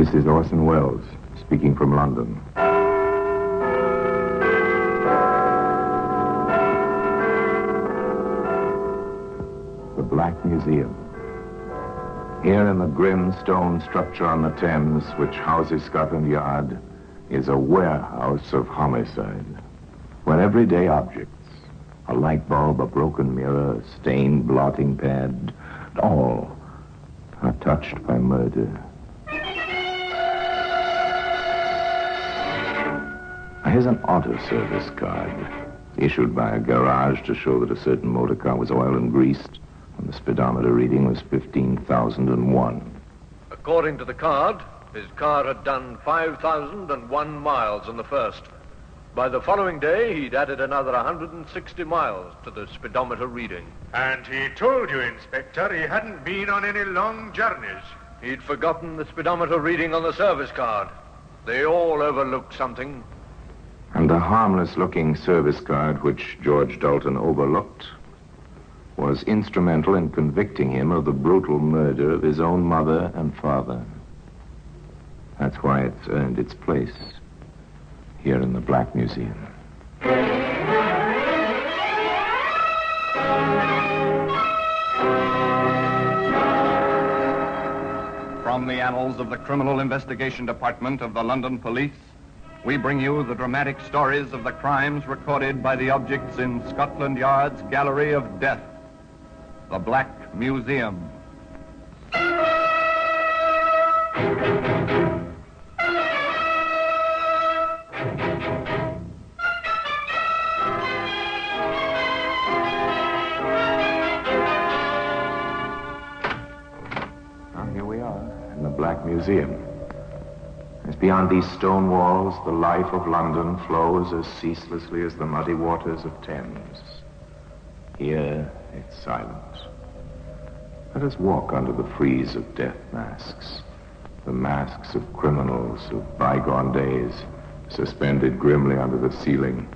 This is Orson Welles, speaking from London. The Black Museum. Here in the grim stone structure on the Thames, which houses Scotland Yard, is a warehouse of homicide, where everyday objects, a light bulb, a broken mirror, a stained blotting pad, all are touched by murder. Here's an auto service card, issued by a garage to show that a certain motor car was oiled and greased, and the speedometer reading was 15,001. According to the card, his car had done 5,001 miles in the first. By the following day, he'd added another 160 miles to the speedometer reading. And he told you, Inspector, he hadn't been on any long journeys. He'd forgotten the speedometer reading on the service card. They all overlooked something. And the harmless-looking service card, which George Dalton overlooked, was instrumental in convicting him of the brutal murder of his own mother and father. That's why it's earned its place here in the Black Museum. From the annals of the Criminal Investigation Department of the London Police, we bring you the dramatic stories of the crimes recorded by the objects in Scotland Yard's Gallery of Death, the Black Museum. Here we are in the Black Museum. As beyond these stone walls, the life of London flows as ceaselessly as the muddy waters of Thames. Here, it's silent. Let us walk under the frieze of death masks, the masks of criminals of bygone days, suspended grimly under the ceiling.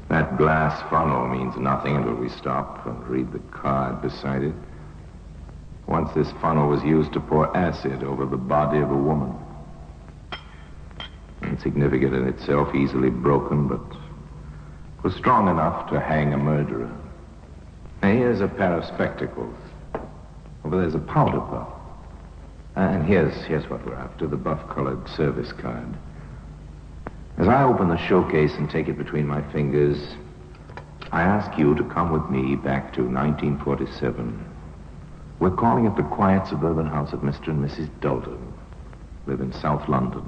That glass funnel means nothing until we stop and read the card beside it. Once this funnel was used to pour acid over the body of a woman. Insignificant in itself, easily broken, but was strong enough to hang a murderer. Now, here's a pair of spectacles. Over there's a powder puff. And here's what we're after, the buff-colored service card. As I open the showcase and take it between my fingers, I ask you to come with me back to 1947. We're calling it the quiet suburban house of Mr. and Mrs. Dalton. Live in South London.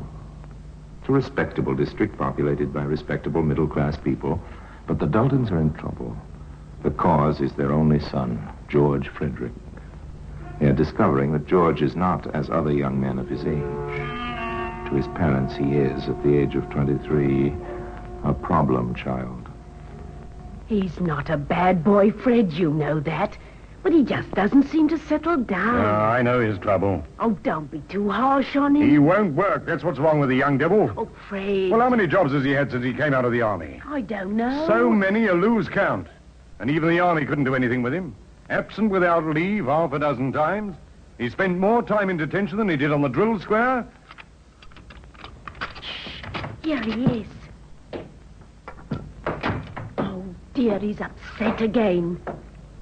It's a respectable district populated by respectable middle-class people, but the Daltons are in trouble. The cause is their only son, George Frederick. They're discovering that George is not as other young men of his age. To his parents, he is, at the age of 23, a problem child. He's not a bad boy, Fred, you know that. But he just doesn't seem to settle down. I know his trouble. Oh, don't be too harsh on him. He won't work. That's what's wrong with the young devil. Oh, Fred. Well, how many jobs has he had since he came out of the army? I don't know. So many you lose count. And even the army couldn't do anything with him. Absent without leave half a dozen times. He spent more time in detention than he did on the drill square. Here he is. Oh, dear, he's upset again.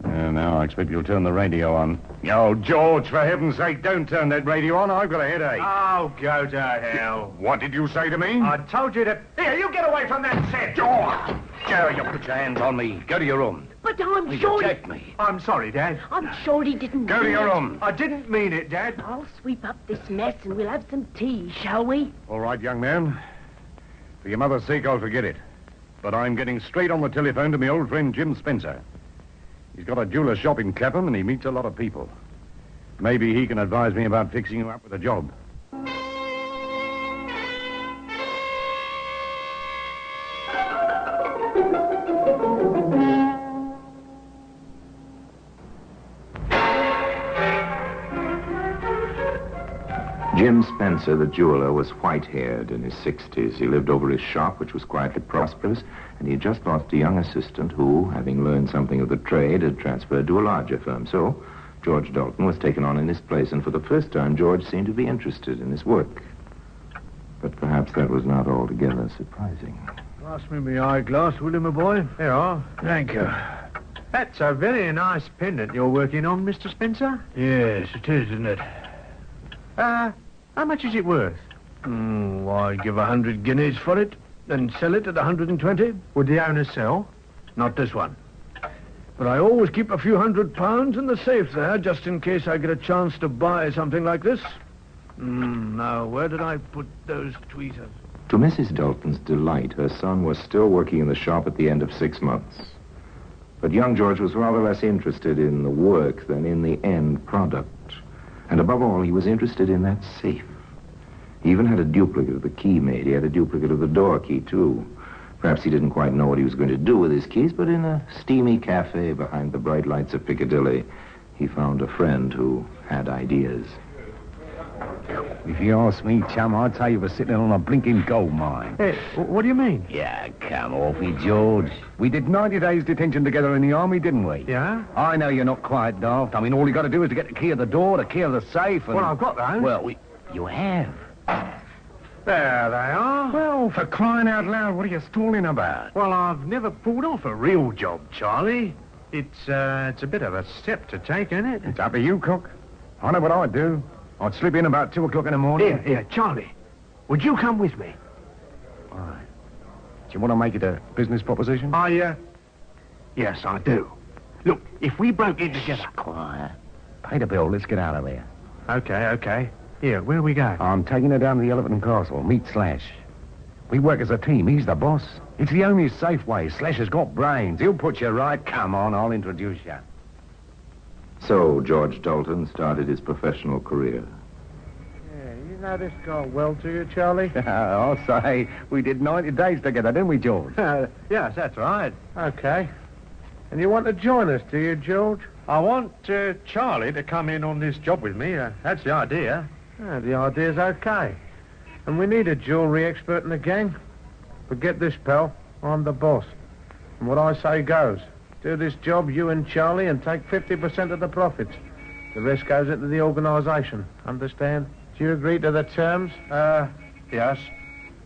Now I expect you'll turn the radio on. Oh, George, for heaven's sake, don't turn that radio on. I've got a headache. Oh, go to hell. What did you say to me? I told you to... Here, you get away from that set. George! Joe, you put your hands on me. Go to your room. But I'm You sure... protect me. I'm sorry, Dad. I'm sure he didn't Go to mean your it. room. I didn't mean it, Dad. I'll sweep up this mess and we'll have some tea, shall we? All right, young man. For your mother's sake, I'll forget it. But I'm getting straight on the telephone to my old friend Jim Spencer. He's got a jeweler's shop in Clapham, and he meets a lot of people. Maybe he can advise me about fixing you up with a job. Jim Spencer, the jeweler, was white-haired in his 60s. He lived over his shop, which was quietly prosperous, and he had just lost a young assistant who, having learned something of the trade, had transferred to a larger firm. So George Dalton was taken on in his place, and for the first time, George seemed to be interested in his work. But perhaps that was not altogether surprising. Pass me my eyeglass, will you, my boy? There you are. Thank you. That's a very nice pendant you're working on, Mr. Spencer. Yes, it is, isn't it? How much is it worth? Why, give 100 guineas for it, then sell it at 120. Would the owner sell? Not this one. But I always keep a few £100 in the safe there, just in case I get a chance to buy something like this. Now, where did I put those tweezers? To Mrs. Dalton's delight, her son was still working in the shop at the end of 6 months. But young George was rather less interested in the work than in the end product. And above all, he was interested in that safe. He even had a duplicate of the key made. He had a duplicate of the door key, too. Perhaps he didn't quite know what he was going to do with his keys, but in a steamy cafe behind the bright lights of Piccadilly, he found a friend who had ideas. If you ask me, chum, I'd say you were sitting on a blinking gold mine. Hey, what do you mean? Yeah, come off it, George. We did 90 days detention together in the army, didn't we? Yeah? I know you're not quite daft. I mean, all you got to do is to get the key of the door, the key of the safe, and... Well, I've got those. Well, you have. There they are. Well, for crying out loud, what are you stalling about? Well, I've never pulled off a real job, Charlie. It's a bit of a step to take, isn't it? It's up to you, Cook. I know what I'd do. I'd slip in about 2 o'clock in the morning. Here, Charlie. Would you come with me? Why? Do you want to make it a business proposition? Yes, I do. Look, if we broke in together... Quiet. Pay the bill. Let's get out of here. Okay. Here, where do we go? I'm taking her down to the Elephant and Castle. Meet Slash. We work as a team. He's the boss. It's the only safe way. Slash has got brains. He'll put you right. Come on, I'll introduce you. So George Dalton started his professional career. Yeah, you know this gone well to you, Charlie? I'll say we did 90 days together, didn't we, George? Yes, that's right. Okay. And you want to join us, do you, George? I want Charlie to come in on this job with me. That's the idea. The idea's okay. And we need a jewellery expert in the gang. But get this, pal. I'm the boss. And what I say goes. Do this job, you and Charlie, and take 50% of the profits. The rest goes into the organisation. Understand? Do you agree to the terms? Yes.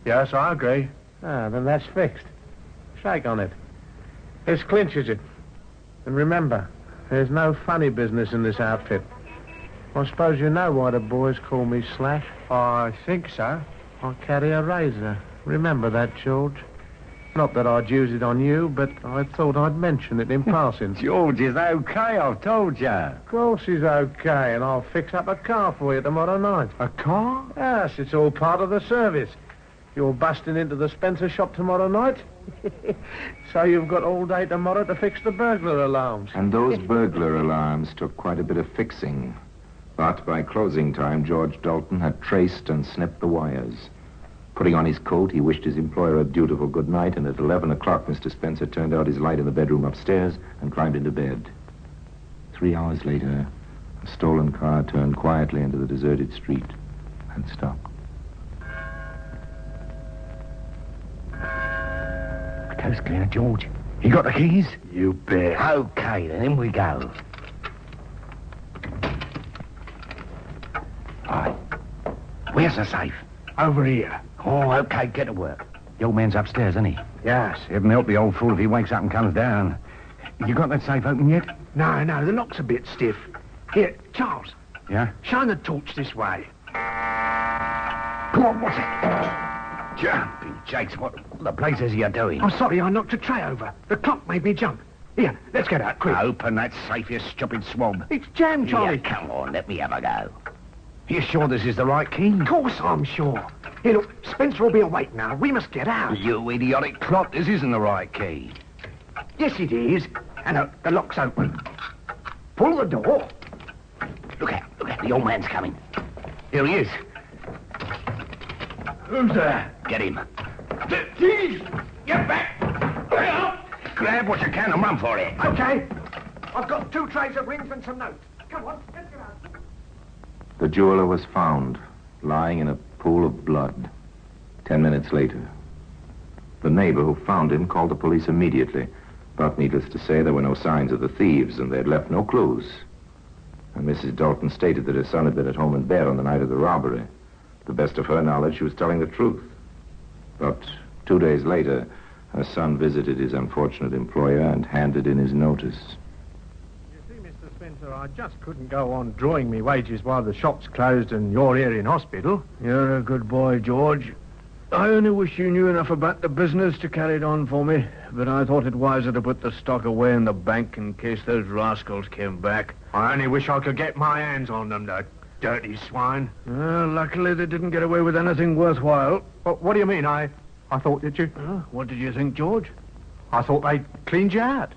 Yes, I agree. Then that's fixed. Shake on it. This clinches it. And remember, there's no funny business in this outfit. I suppose you know why the boys call me Slash. I think so. I carry a razor. Remember that, George? Not that I'd use it on you, but I thought I'd mention it in passing. George is okay, I've told you. Of course he's okay, and I'll fix up a car for you tomorrow night. A car? Yes, it's all part of the service. You're busting into the Spencer shop tomorrow night. So you've got all day tomorrow to fix the burglar alarms. And those burglar alarms took quite a bit of fixing. But by closing time, George Dalton had traced and snipped the wires. Putting on his coat, he wished his employer a dutiful good night, and at 11 o'clock, Mr. Spencer turned out his light in the bedroom upstairs and climbed into bed. 3 hours later, a stolen car turned quietly into the deserted street and stopped. The coast's clear, George. You got the keys? You bet. Okay, then in we go. Right. Where's the safe? Over here. Oh, okay, get to work. The old man's upstairs, isn't he? Yes. Heaven help the old fool if he wakes up and comes down. You got that safe open yet? No, the lock's a bit stiff. Here, Charles, Yeah? shine the torch this way. Come on, what's it? Jumping Jakes, what the place is you doing? I'm sorry, I knocked a tray over. The clock made me jump. Here, let's get out, quick. Open that safe, you stupid swab. It's jammed, Charlie. Yeah, come on, let me have a go. You sure this is the right key? Of course I'm sure. Here, look, Spencer will be awake now. We must get out. You idiotic clock, this isn't the right key. Yes, it is. And the lock's open. Pull the door. Look out, the old man's coming. Here he is. Who's there? Get him. The keys! Get back! Grab what you can and run for it. Okay. I've got 2 trays of rings and some notes. Come on, let's get out. The jeweler was found, lying in a pool of blood. 10 minutes later. The neighbor who found him called the police immediately, but needless to say, there were no signs of the thieves, and they had left no clues. And Mrs. Dalton stated that her son had been at home in bed on the night of the robbery. To the best of her knowledge, she was telling the truth. But 2 days later, her son visited his unfortunate employer and handed in his notice. You see, Mr. Spencer, I just couldn't go on drawing me wages while the shop's closed and you're here in hospital. You're a good boy, George. I only wish you knew enough about the business to carry it on for me, but I thought it wiser to put the stock away in the bank in case those rascals came back. I only wish I could get my hands on them, the dirty swine. Luckily they didn't get away with anything worthwhile. What do you mean? I thought that you... What did you think, George? I thought they cleaned you out.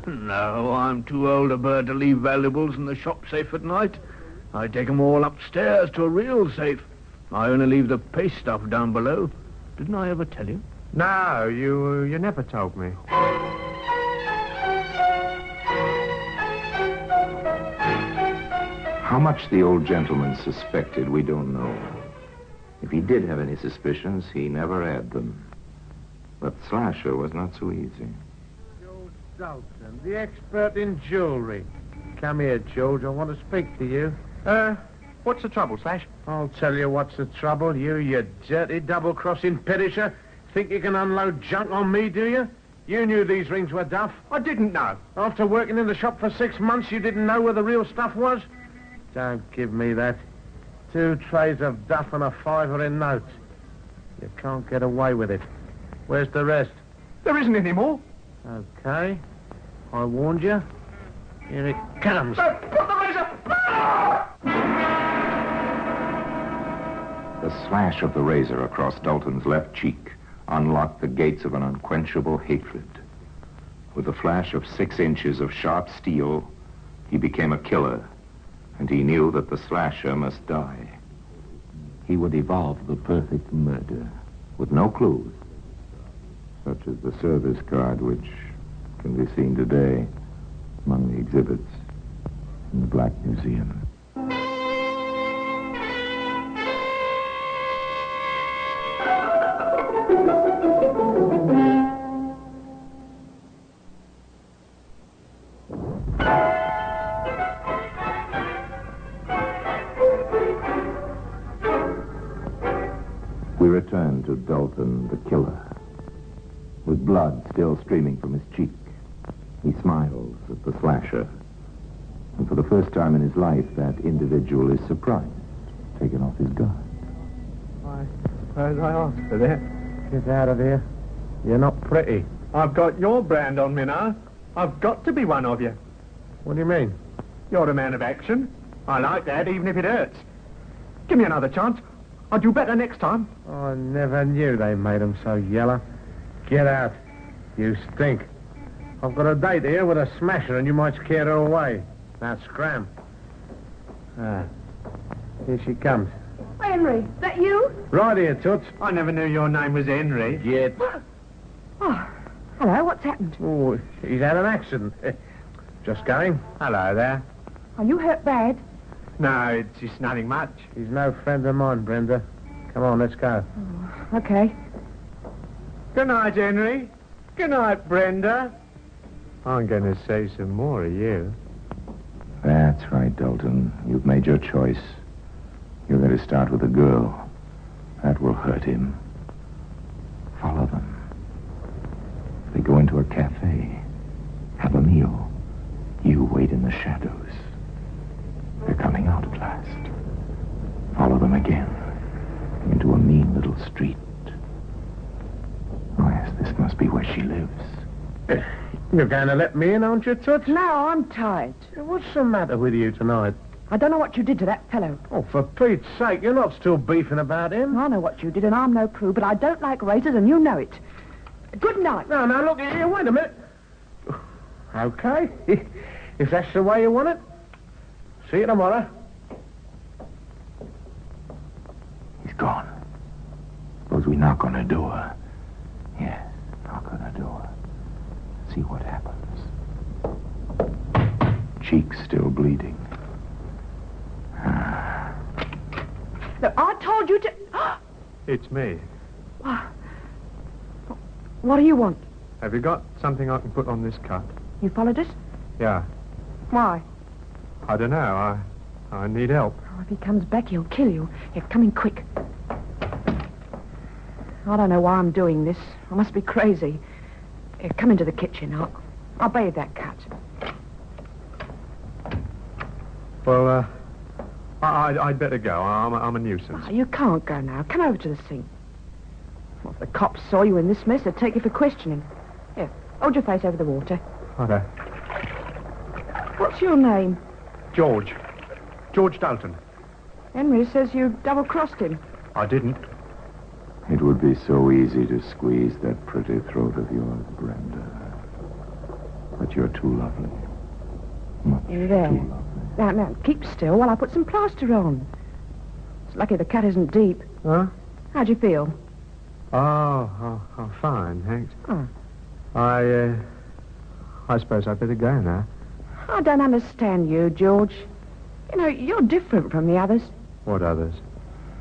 No, I'm too old a bird to leave valuables in the shop safe at night. I take 'em all upstairs to a real safe. I only leave the paste stuff down below. Didn't I ever tell you? No, you never told me. How much the old gentleman suspected, we don't know. If he did have any suspicions, he never had them. But Slasher was not so easy. George Dalton, the expert in jewelry. Come here, George. I want to speak to you. What's the trouble, Slash? I'll tell you what's the trouble. You dirty double-crossing perisher. Think you can unload junk on me, do you? You knew these rings were duff. I didn't know. After working in the shop for 6 months, you didn't know where the real stuff was? Don't give me that. 2 trays of duff and a $5 in notes. You can't get away with it. Where's the rest? There isn't any more. Okay. I warned you. Here it comes. Put the razor! The slash of the razor across Dalton's left cheek unlocked the gates of an unquenchable hatred. With a flash of 6 inches of sharp steel, he became a killer, and he knew that the slasher must die. He would evolve the perfect murder with no clues, such as the service card which can be seen today among the exhibits in the Black Museum. We return to Dalton, the killer. With blood still streaming from his cheek, he smiles at the slasher. And for the first time in his life, that individual is surprised, taken off his guard. I suppose I asked for that. Get out of here. You're not pretty. I've got your brand on me now. I've got to be one of you. What do you mean? You're a man of action. I like that, even if it hurts. Give me another chance. I'll do better next time. I never knew they made 'em so yellow. Get out. You stink. I've got a date here with a smasher and you might scare her away. Now scram. Here she comes. Henry, is that you? Right here, Toots. I never knew your name was Henry. Yet. Oh, hello, what's happened? Oh, he's had an accident. Just going. Hello there. Are you hurt bad? No, it's just nothing much. He's no friend of mine, Brenda. Come on, let's go. Okay. Good night, Henry. Good night, Brenda. I'm going to say some more of you. That's right, Dalton. You've made your choice. You're going to start with a girl. That will hurt him. Follow them. They go into a cafe. Have a meal. You wait in the shadows. They're coming out at last. Follow them again. Into a mean little street. Oh, yes, this must be where she lives. You're going to let me in, aren't you, Toots? No, I'm tired. What's the matter with you tonight? I don't know what you did to that fellow. Oh, for Pete's sake, you're not still beefing about him. I know what you did, and I'm no prude, but I don't like razors, and you know it. Good night. No, look here, wait a minute. Okay, if that's the way you want it. See you tomorrow. He's gone. Suppose we knock on her door. Yes, knock on her door. See what happens. Cheeks still bleeding. Look, I told you to... It's me. What do you want? Have you got something I can put on this cut? You followed us? Yeah. Why? I don't know. I need help. Oh, if he comes back, he'll kill you. Here, come in quick. I don't know why I'm doing this. I must be crazy. Here, come into the kitchen. I'll bathe that cut. Well, I'd better go. I'm a nuisance. Oh, you can't go now. Come over to the sink. Well, if the cops saw you in this mess, they'd take you for questioning. Here, hold your face over the water. Righto. What's your name? George Dalton. Henry says you double-crossed him. I didn't. It would be so easy to squeeze that pretty throat of yours, Brenda. But you're too lovely. Much In there. too lovely. Now, keep still while I put some plaster on. It's lucky the cut isn't deep. Huh? How'd you feel? Oh, fine, thanks. Oh. I suppose I'd better go now. I don't understand you, George. You know, you're different from the others. What others?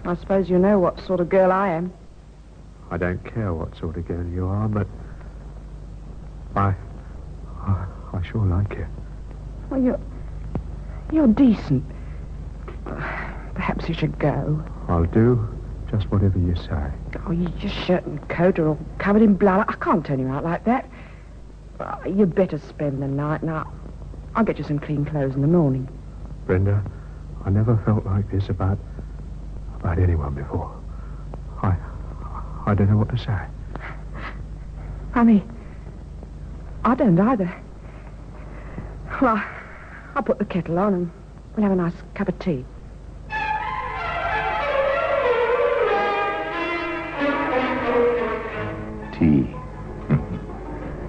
I suppose you know what sort of girl I am. I don't care what sort of girl you are, but I sure like you. Well, you're decent. Perhaps you should go. I'll do just whatever you say. Oh, your shirt and coat are all covered in blood. I can't turn you out like that. You'd better spend the night. Now, I'll get you some clean clothes in the morning. Brenda, I never felt like this about anyone before. I don't know what to say. Honey, I don't either. Well, I'll put the kettle on and we'll have a nice cup of tea. Tea.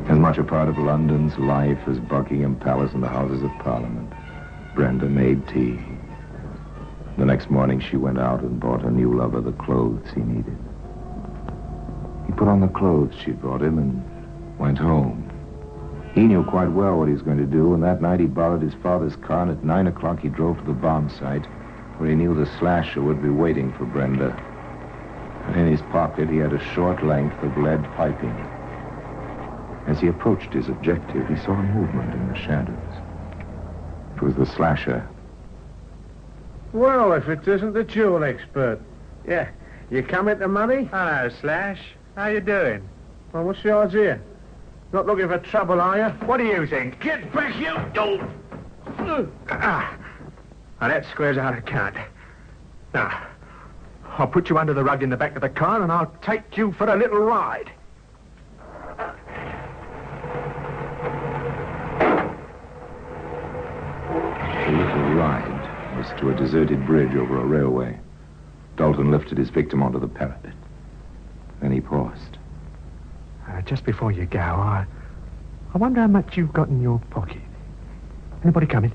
As much a part of London's life as Buckingham Palace and the Houses of Parliament. Brenda made tea. The next morning she went out and bought her new lover the clothes he needed. He put on the clothes she brought him and went home. He knew quite well what he was going to do, and that night he borrowed his father's car, and at 9 o'clock he drove to the bomb site, where he knew the slasher would be waiting for Brenda. And in his pocket he had a short length of lead piping. As he approached his objective, he saw a movement in the shadows. It was the slasher. Well, if it isn't the jewel expert. Yeah. You come into money? Hello, Slash. How you doing? Well, what's the idea? Not looking for trouble, are you? What do you think? Get back, you dope! Now, that squares out a count. Now, I'll put you under the rug in the back of the car and I'll take you for a little ride. The little ride was to a deserted bridge over a railway. Dalton lifted his victim onto the parapet. Then he paused. Just before you go, I wonder how much you've got in your pocket. Anybody coming?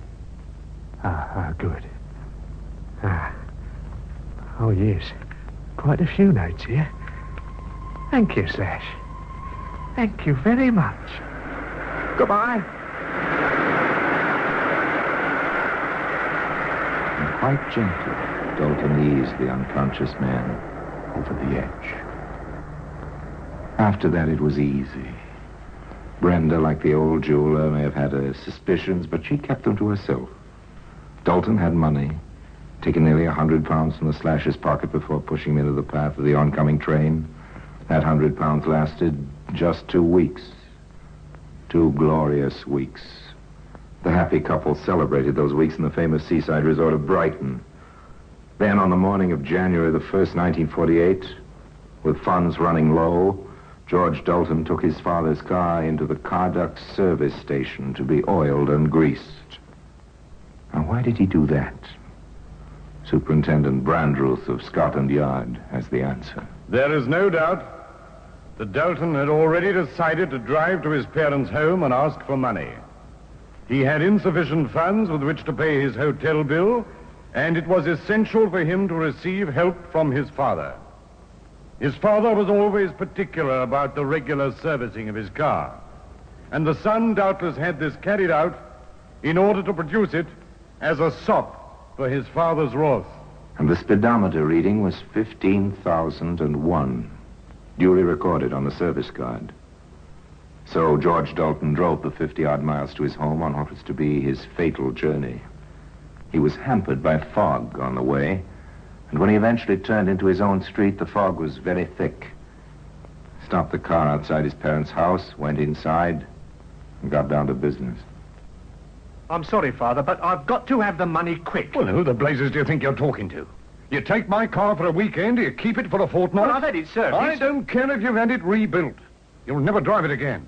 Good. Oh, yes. Quite a few notes here. Thank you, Slash. Thank you very much. Goodbye. And quite gently, Dalton eased the unconscious man over the edge. After that, it was easy. Brenda, like the old jeweler, may have had her suspicions, but she kept them to herself. Dalton had money, taken nearly £100 from the slasher's pocket before pushing him into the path of the oncoming train. That £100 lasted just 2 weeks. 2 glorious weeks. The happy couple celebrated those weeks in the famous seaside resort of Brighton. Then, on the morning of January the 1st, 1948, with funds running low, George Dalton took his father's car into the Carduck service station to be oiled and greased. Now, why did he do that? Superintendent Brandruth of Scotland Yard has the answer. There is no doubt that Dalton had already decided to drive to his parents' home and ask for money. He had insufficient funds with which to pay his hotel bill, and it was essential for him to receive help from his father. His father was always particular about the regular servicing of his car, and the son doubtless had this carried out in order to produce it as a sop for his father's wrath. And the speedometer reading was 15,001, duly recorded on the service card. So George Dalton drove the 50-odd miles to his home on what was to be his fatal journey. He was hampered by fog on the way, and when he eventually turned into his own street, the fog was very thick. Stopped the car outside his parents' house, went inside, and got down to business. I'm sorry, Father, but I've got to have the money quick. Well, who the blazes do you think you're talking to? You take my car for a weekend, you keep it for a fortnight? Well, I've had it serviced. I don't care if you've had it rebuilt. You'll never drive it again.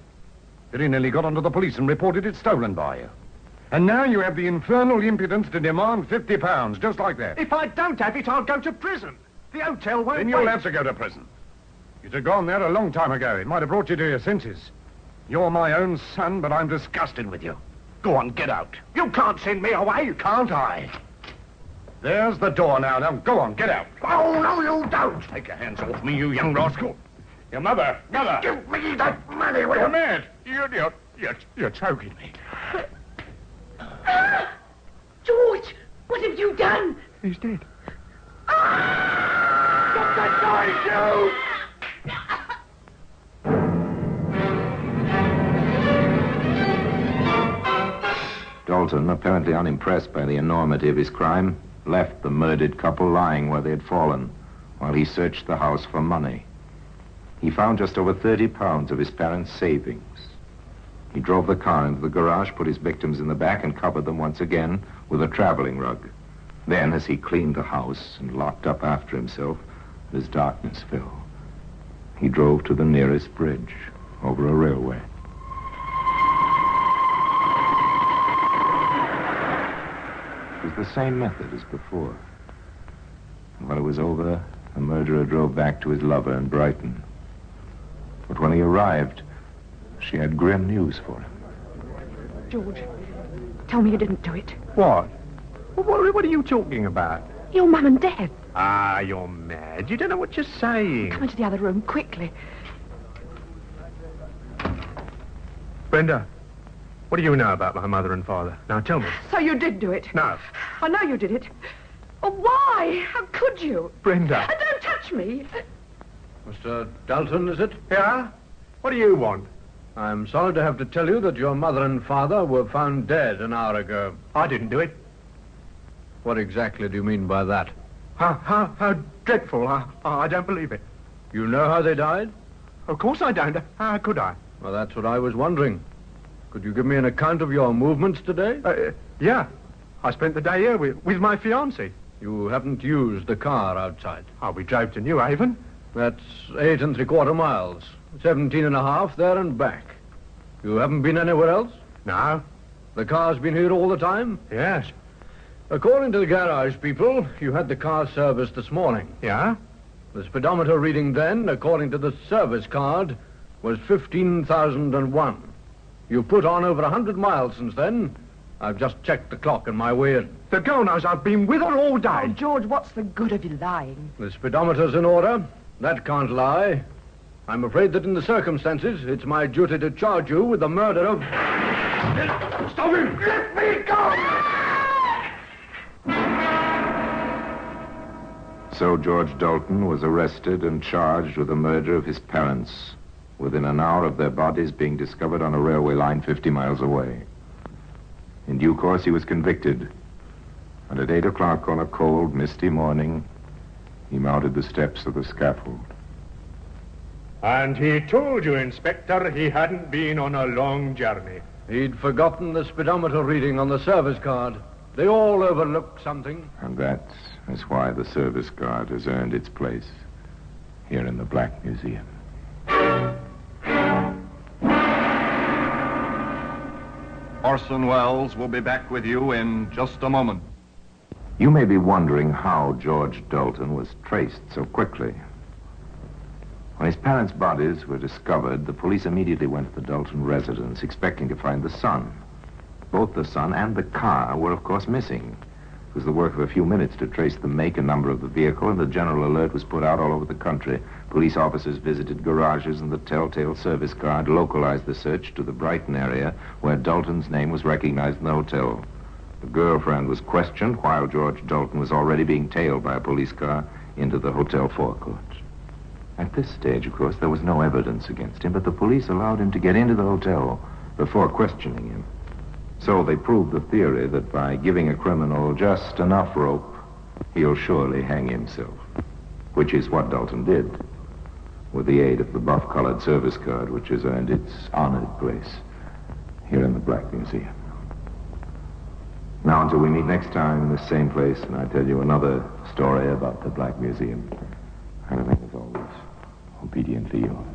Billy nearly got onto the police and reported it stolen by you. And now you have the infernal impudence to demand £50, just like that. If I don't have it, I'll go to prison. The hotel won't Then you'll have to go to prison. You'd have gone there a long time ago. It might have brought you to your senses. You're my own son, but I'm disgusted with you. Go on, get out. You can't send me away. Can't I? There's the door now. Now, go on, get out. Oh, no, you don't. Take your hands off me, you young rascal. Your mother. Give me that money, will you? You're mad. You're choking me. George, what have you done? He's dead. Stop that noise, Dalton, apparently unimpressed by the enormity of his crime, left the murdered couple lying where they had fallen while he searched the house for money. He found just over £30 of his parents' savings. He drove the car into the garage, put his victims in the back, and covered them once again with a traveling rug. Then, as he cleaned the house and locked up after himself, as darkness fell, he drove to the nearest bridge over a railway. It was the same method as before. And when it was over, the murderer drove back to his lover in Brighton. But when he arrived, she had grim news for him. George, tell me you didn't do it. What? What are you talking about? Your mum and dad. Ah, you're mad. You don't know what you're saying. Come into the other room, quickly. Brenda, what do you know about my mother and father? Now, tell me. So you did do it? No. I know you did it. Oh, why? How could you? Brenda. Don't touch me. Mr. Dalton, is it? Yeah? What do you want? I'm sorry to have to tell you that your mother and father were found dead an hour ago. I didn't do it. What exactly do you mean by that? How dreadful. I don't believe it. You know how they died? Of course I don't. How could I? Well, that's what I was wondering. Could you give me an account of your movements today? Yeah. I spent the day here with my fiancée. You haven't used the car outside? Oh, we drove to New Haven. That's 8 3/4 miles. 17 1/2 there and back. You haven't been anywhere else? No. The car's been here all the time? Yes. According to the garage people, you had the car serviced this morning. Yeah? The speedometer reading then, according to the service card, was 15,001. You put on over 100 miles since then. I've just checked the clock on my way in. The girl knows I've been with her all day. Oh, George, what's the good of you lying? The speedometer's in order. That can't lie. I'm afraid that in the circumstances, it's my duty to charge you with the murder of... Stop him! Let me go! So George Dalton was arrested and charged with the murder of his parents within an hour of their bodies being discovered on a railway line 50 miles away. In due course, he was convicted, and at 8 o'clock on a cold, misty morning, he mounted the steps of the scaffold. And he told you, Inspector, he hadn't been on a long journey. He'd forgotten the speedometer reading on the service card. They all overlook something. And that is why the service card has earned its place here in the Black Museum. Orson Welles will be back with you in just a moment. You may be wondering how George Dalton was traced so quickly. When his parents' bodies were discovered, the police immediately went to the Dalton residence, expecting to find the son. Both the son and the car were, of course, missing. It was the work of a few minutes to trace the make and number of the vehicle, and the general alert was put out all over the country. Police officers visited garages, and the telltale service card localized the search to the Brighton area, where Dalton's name was recognized in the hotel. The girlfriend was questioned while George Dalton was already being tailed by a police car into the hotel forecourt. At this stage, of course, there was no evidence against him, but the police allowed him to get into the hotel before questioning him. So they proved the theory that by giving a criminal just enough rope, he'll surely hang himself, which is what Dalton did, with the aid of the buff-colored service card, which has earned its honored place here in the Black Museum. Now, until we meet next time in this same place, and I tell you another story about the Black Museum, I remain, as always, obediently yours.